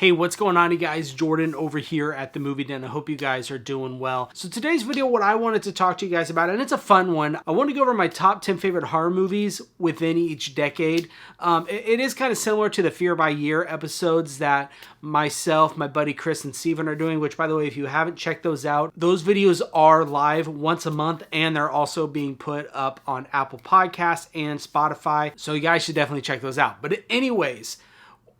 Hey, what's going on, you guys? Jordan over here at the Movie Den. I hope you guys are doing well. So today's video, what I wanted to talk to you guys about, and it's a fun one. I want to go over my top 10 favorite horror movies within each decade. It is kind of similar to the Fear by Year episodes that myself, my buddy Chris, and Steven are doing, which, by the way, if you haven't checked those out, those videos are live once a month, and they're also being put up on Apple Podcasts and Spotify. So you guys should definitely check those out. But anyways,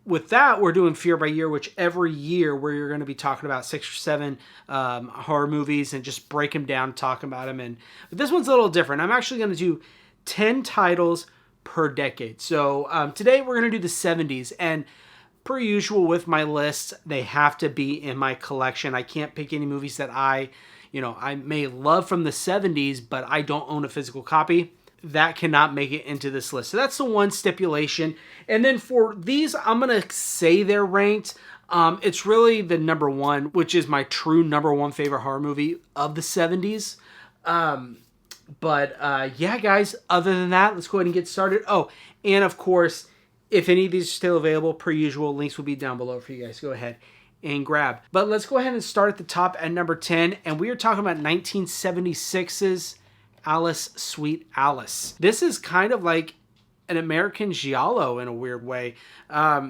with that, we're doing Fear by Year, which every year we're going to be talking about 6 or 7 horror movies and just break them down, talk about them. But this one's a little different. I'm actually going to do 10 titles per decade. So today we're going to do the 70s. And per usual with my lists, they have to be in my collection. I can't pick any movies that I may love from the 70s, but I don't own a physical copy. That cannot make it into this list. So that's the one stipulation. And then for these, I'm going to say they're ranked. It's really the number one, which is my true number one favorite horror movie of the 70s. Yeah, guys, other than that, let's go ahead and get started. Oh, and of course, if any of these are still available, per usual, links will be down below for you guys. Go ahead and grab. But let's go ahead and start at the top at number 10. And we are talking about 1976's Alice, Sweet Alice. This is kind of like an American giallo in a weird way. As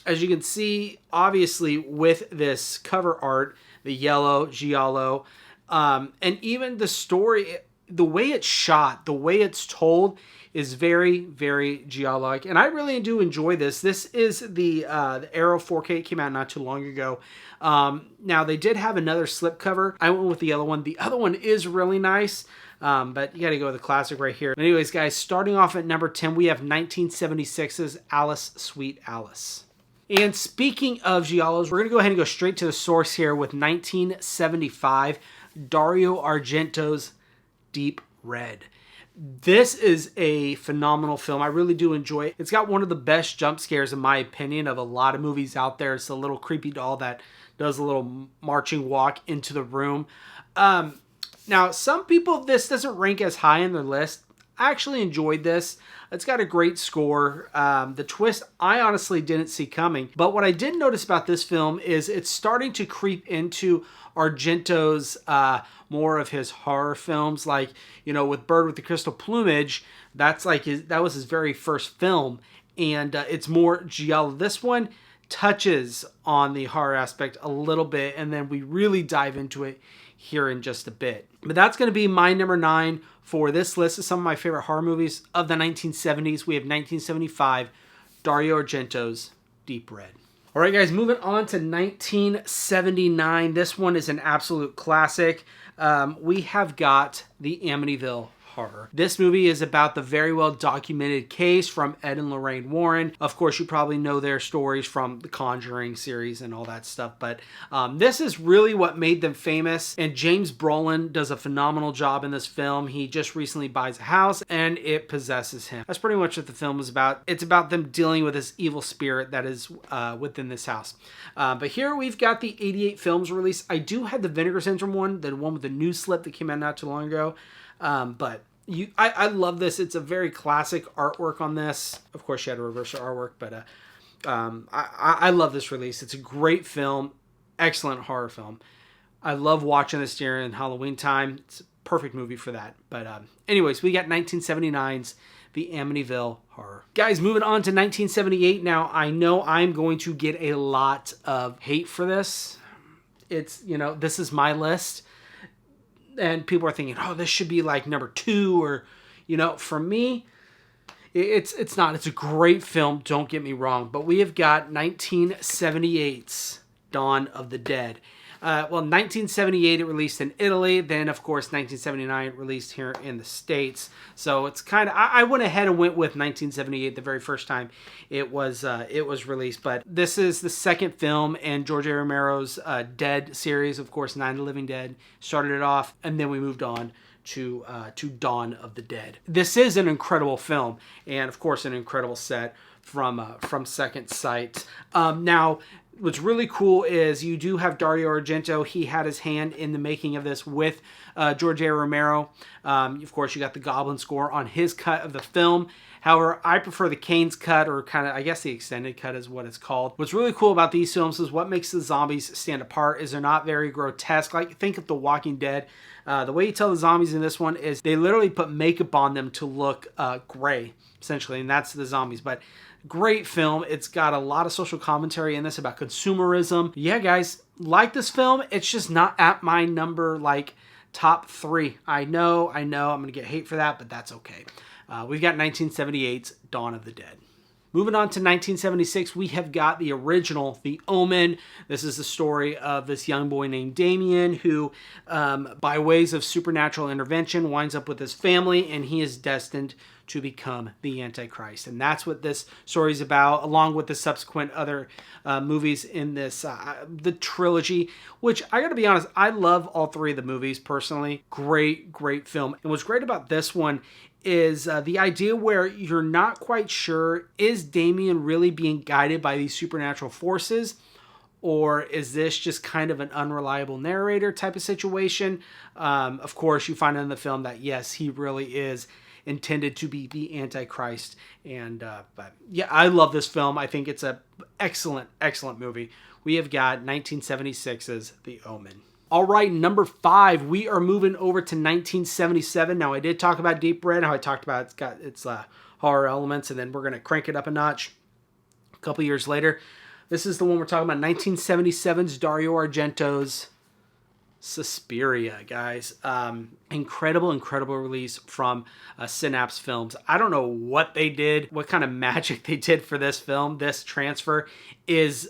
you can see, obviously, with this cover art, the yellow giallo, and even the story, the way it's shot, the way it's told is very, very giallo-like. And I really do enjoy this. This is the Arrow 4K. It came out not too long ago. Now, they did have another slipcover. I went with the yellow one. The other one is really nice. But you got to go with the classic right here. Anyways, guys, starting off at number 10, we have 1976's Alice, Sweet Alice. And speaking of giallos, we're going to go ahead and go straight to the source here with 1975, Dario Argento's Deep Red. This is a phenomenal film. I really do enjoy it. It's got one of the best jump scares, in my opinion, of a lot of movies out there. It's a little creepy doll that does a little marching walk into the room. Now, some people, this doesn't rank as high in their list. I actually enjoyed this. It's got a great score. The twist, I honestly didn't see coming. But what I did notice about this film is it's starting to creep into Argento's more of his horror films. Like, with Bird with the Crystal Plumage, that was his very first film. And it's more giallo. This one touches on the horror aspect a little bit, and then we really dive into it here in just a bit. But that's going to be my number 9 for this list of some of my favorite horror movies of the 1970s. We have 1975, Dario Argento's Deep Red. All right, guys, moving on to 1979. This one is an absolute classic. We have got the Amityville Horror. This movie is about the very well documented case from Ed and Lorraine Warren. Of course, you probably know their stories from the Conjuring series and all that stuff, but this is really what made them famous, and James Brolin does a phenomenal job in this film. He just recently buys a house and it possesses him. That's pretty much what the film is about. It's about them dealing with this evil spirit that is within this house. But here we've got the 88 films released. I do have the Vinegar Syndrome one, the one with the new slip that came out not too long ago. I love this. It's a very classic artwork on this. Of course, she had to reverse her artwork, but I love this release. It's a great film, excellent horror film. I love watching this during Halloween time. It's a perfect movie for that. But anyways, we got 1979's The Amityville Horror. Guys, moving on to 1978. Now, I know I'm going to get a lot of hate for this. It's, this is my list. And people are thinking, oh, this should be like number 2, or, for me, it's not. It's a great film, don't get me wrong. But we have got 1978's Dawn of the Dead. 1978 it released in Italy. Then, of course, 1979 it released here in the States. So it's kind of, I went ahead and went with 1978 the very first time it was released. But this is the second film in George A. Romero's Dead series. Of course, Night of the Living Dead started it off, and then we moved on to Dawn of the Dead. This is an incredible film, and of course, an incredible set from Second Sight. Now, what's really cool is you do have Dario Argento. He had his hand in the making of this with George A. Romero. Of course, you got the Goblin score on his cut of the film. However, I prefer the Kane's cut, or kind of, I guess the extended cut is what it's called. What's really cool about these films is what makes the zombies stand apart is they're not very grotesque. Like, think of The Walking Dead. The way you tell the zombies in this one is they literally put makeup on them to look gray, essentially, and that's the zombies. But great film. It's got a lot of social commentary in this about consumerism. Yeah, guys, like this film. It's just not at my number, like, top 3. I know, I'm going to get hate for that, but that's okay. We've got 1978's Dawn of the Dead. Moving on to 1976, we have got the original, The Omen. This is the story of this young boy named Damien who, by ways of supernatural intervention, winds up with his family, and he is destined to become the Antichrist. And that's what this story is about, along with the subsequent other movies in this, the trilogy, which I gotta be honest, I love all 3 of the movies personally. Great, great film. And what's great about this one is the idea where you're not quite sure, is Damien really being guided by these supernatural forces, or is this just kind of an unreliable narrator type of situation? Of course, you find in the film that yes, he really is intended to be the Antichrist. And but yeah, I love this film. I think it's a excellent movie. We have got 1976's The Omen. All right, number 5, we are moving over to 1977. Now, I did talk about Deep Red, how I talked about it's got its horror elements, and then we're going to crank it up a notch a couple years later. This is the one we're talking about, 1977's Dario Argento's Sesperia, guys. Incredible release from Synapse Films. I don't know what they did, what kind of magic they did for this film. This transfer is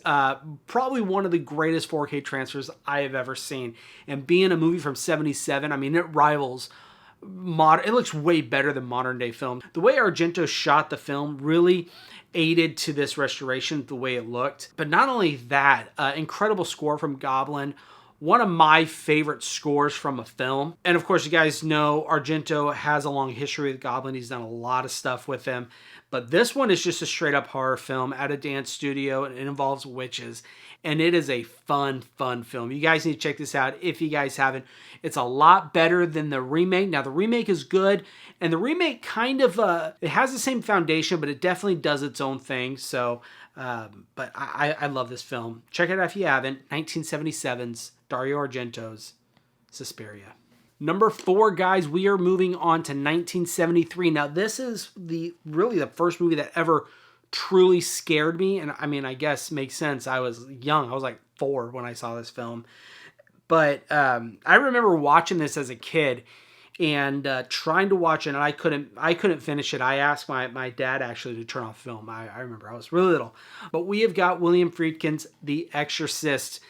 probably one of the greatest 4K transfers I have ever seen. And being a movie from 77, I mean, it rivals it looks way better than modern day film. The way Argento shot the film really aided to this restoration, the way it looked. But not only that, incredible score from Goblin. One of my favorite scores from a film. And of course, you guys know Argento has a long history with Goblin. He's done a lot of stuff with him. But this one is just a straight up horror film at a dance studio, and it involves witches. And it is a fun film. You guys need to check this out if you guys haven't. It's a lot better than the remake. Now, the remake is good, and the remake kind of, it has the same foundation, but it definitely does its own thing. So, but I love this film. Check it out if you haven't. 1977's Dario Argento's Sesperia. Number 4, guys, we are moving on to 1973. Now, this is really the first movie that ever truly scared me. And I mean, I guess makes sense. I was young. I was like 4 when I saw this film. But I remember watching this as a kid and trying to watch it, and I couldn't finish it. I asked my dad actually to turn off the film. I remember I was really little. But we have got William Friedkin's The Exorcist.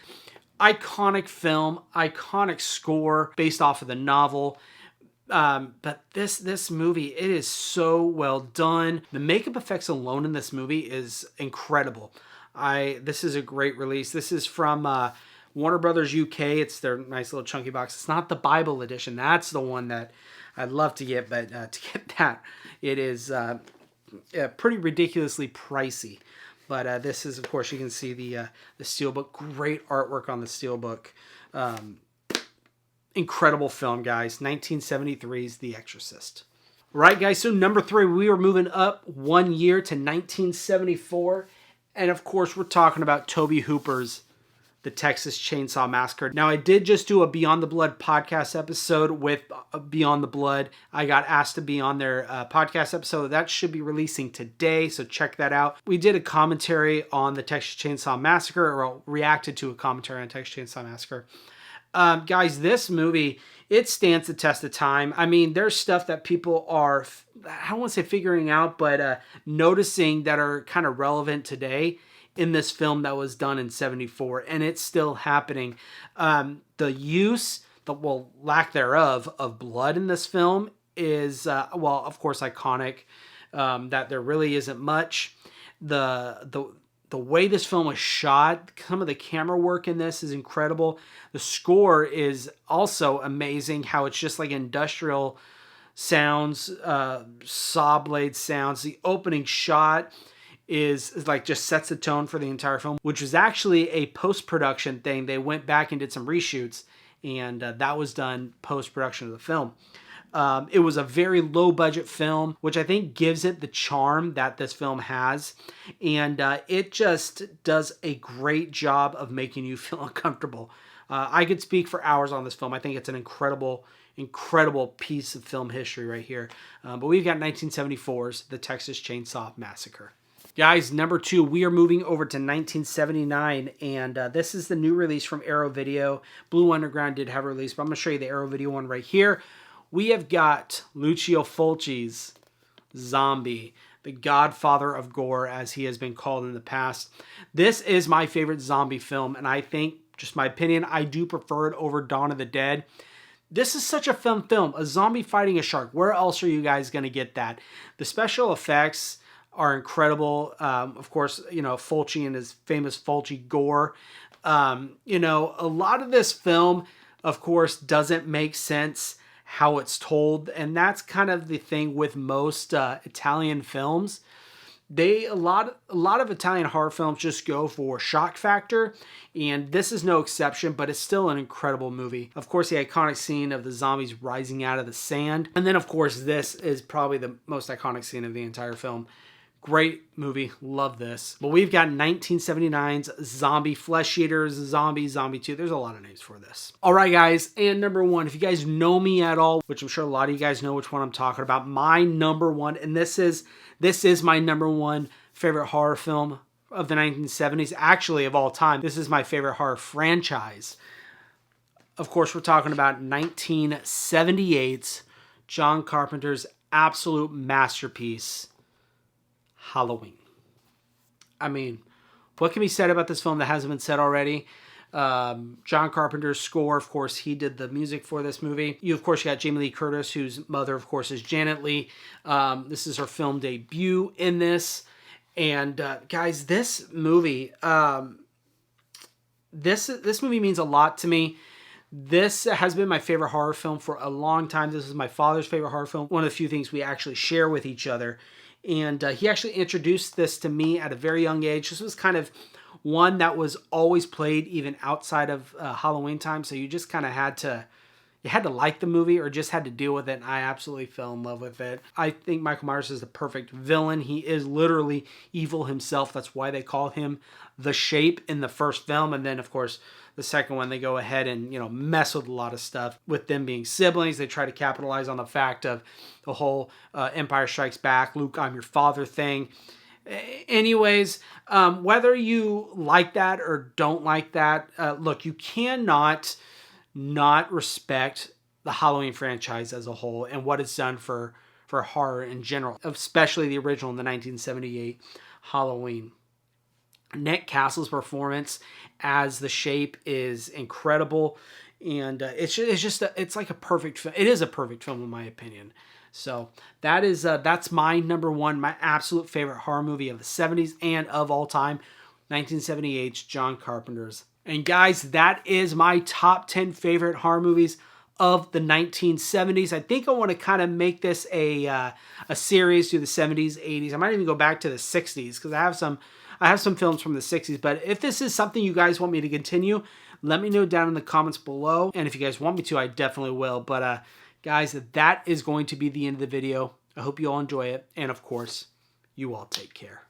Iconic film, iconic score based off of the novel. But this movie, it is so well done. The makeup effects alone in this movie is incredible. This is a great release. This is from Warner Brothers UK. It's their nice little chunky box. It's not the Bible edition. That's the one that I'd love to get, but to get that, it is pretty ridiculously pricey. But this is, of course, you can see the steelbook. Great artwork on the steelbook. Incredible film, guys. 1973's The Exorcist. All right, guys, so number 3, we are moving up 1 year to 1974. And, of course, we're talking about Tobe Hooper's The Texas Chainsaw Massacre. Now, I did just do a Beyond the Blood podcast episode with Beyond the Blood. I got asked to be on their podcast episode. That should be releasing today, so check that out. We did a commentary on the Texas Chainsaw Massacre, or reacted to a commentary on Texas Chainsaw Massacre. Guys, this movie, it stands the test of time. I mean, there's stuff that people are, I don't want to say figuring out, but noticing that are kind of relevant today in this film that was done in 74, and it's still happening. The use, lack thereof, of blood in this film is, of course, iconic. That there really isn't much. The way this film was shot, some of the camera work in this is incredible. The score is also amazing, how it's just like industrial sounds, saw blade sounds. The opening shot is like just sets the tone for the entire film, which was actually a post-production thing. They went back and did some reshoots, and that was done post-production of the film. It was a very low budget film, which I think gives it the charm that this film has. And it just does a great job of making you feel uncomfortable. I could speak for hours on this film. I think it's an incredible piece of film history right here. But we've got 1974's The Texas Chainsaw Massacre. Guys, number 2, we are moving over to 1979, and this is the new release from Arrow Video. Blue Underground did have a release, but I'm going to show you the Arrow Video one right here. We have got Lucio Fulci's Zombie, the godfather of gore, as he has been called in the past. This is my favorite zombie film, and I think, just my opinion, I do prefer it over Dawn of the Dead. This is such a fun film. A zombie fighting a shark. Where else are you guys going to get that? The special effects are incredible. Of course, you know, Fulci and his famous Fulci gore. You know, a lot of this film, of course, doesn't make sense how it's told, and that's kind of the thing with most Italian films. A lot of Italian horror films just go for shock factor, and this is no exception, but it's still an incredible movie. Of course, the iconic scene of the zombies rising out of the sand, and then of course this is probably the most iconic scene of the entire film. Great movie, love this. But we've got 1979's Zombie Flesh Eaters, Zombie 2. There's a lot of names for this. All right, guys, and number 1, if you guys know me at all, which I'm sure a lot of you guys know which one I'm talking about, my number 1, and this is my number 1 favorite horror film of the 1970s, actually of all time. This is my favorite horror franchise. Of course, we're talking about 1978's John Carpenter's absolute masterpiece, Halloween. I mean, what can be said about this film that hasn't been said already? John Carpenter's score, of course, he did the music for this movie. You got Jamie Lee Curtis, whose mother, of course, is Janet Leigh. This is her film debut in this. And guys, this movie, this movie means a lot to me. This has been my favorite horror film for a long time. This is my father's favorite horror film. One of the few things we actually share with each other. And he actually introduced this to me at a very young age. This was kind of one that was always played even outside of Halloween time. So you just kind of had to like the movie or just had to deal with it. And I absolutely fell in love with it. I think Michael Myers is the perfect villain. He is literally evil himself. That's why they call him the Shape in the first film. And then, of course, the second one, they go ahead and, you know, mess with a lot of stuff. With them being siblings, they try to capitalize on the fact of the whole Empire Strikes Back, Luke, I'm your father thing. Anyways, whether you like that or don't like that, look, you cannot not respect the Halloween franchise as a whole and what it's done for horror in general, especially the original in the 1978 Halloween. Nick Castle's performance as the Shape is incredible, and it's like a perfect film. It is a perfect film in my opinion. So that's my number 1, my absolute favorite horror movie of the 70s and of all time, 1978's John Carpenter's. And guys, that is my top 10 favorite horror movies of the 1970s. I think I want to kind of make this a series through the 70s, 80s. I might even go back to the 60s because I have some films from the 60s. But if this is something you guys want me to continue, let me know down in the comments below. And if you guys want me to, I definitely will. But guys, that is going to be the end of the video. I hope you all enjoy it. And of course, you all take care.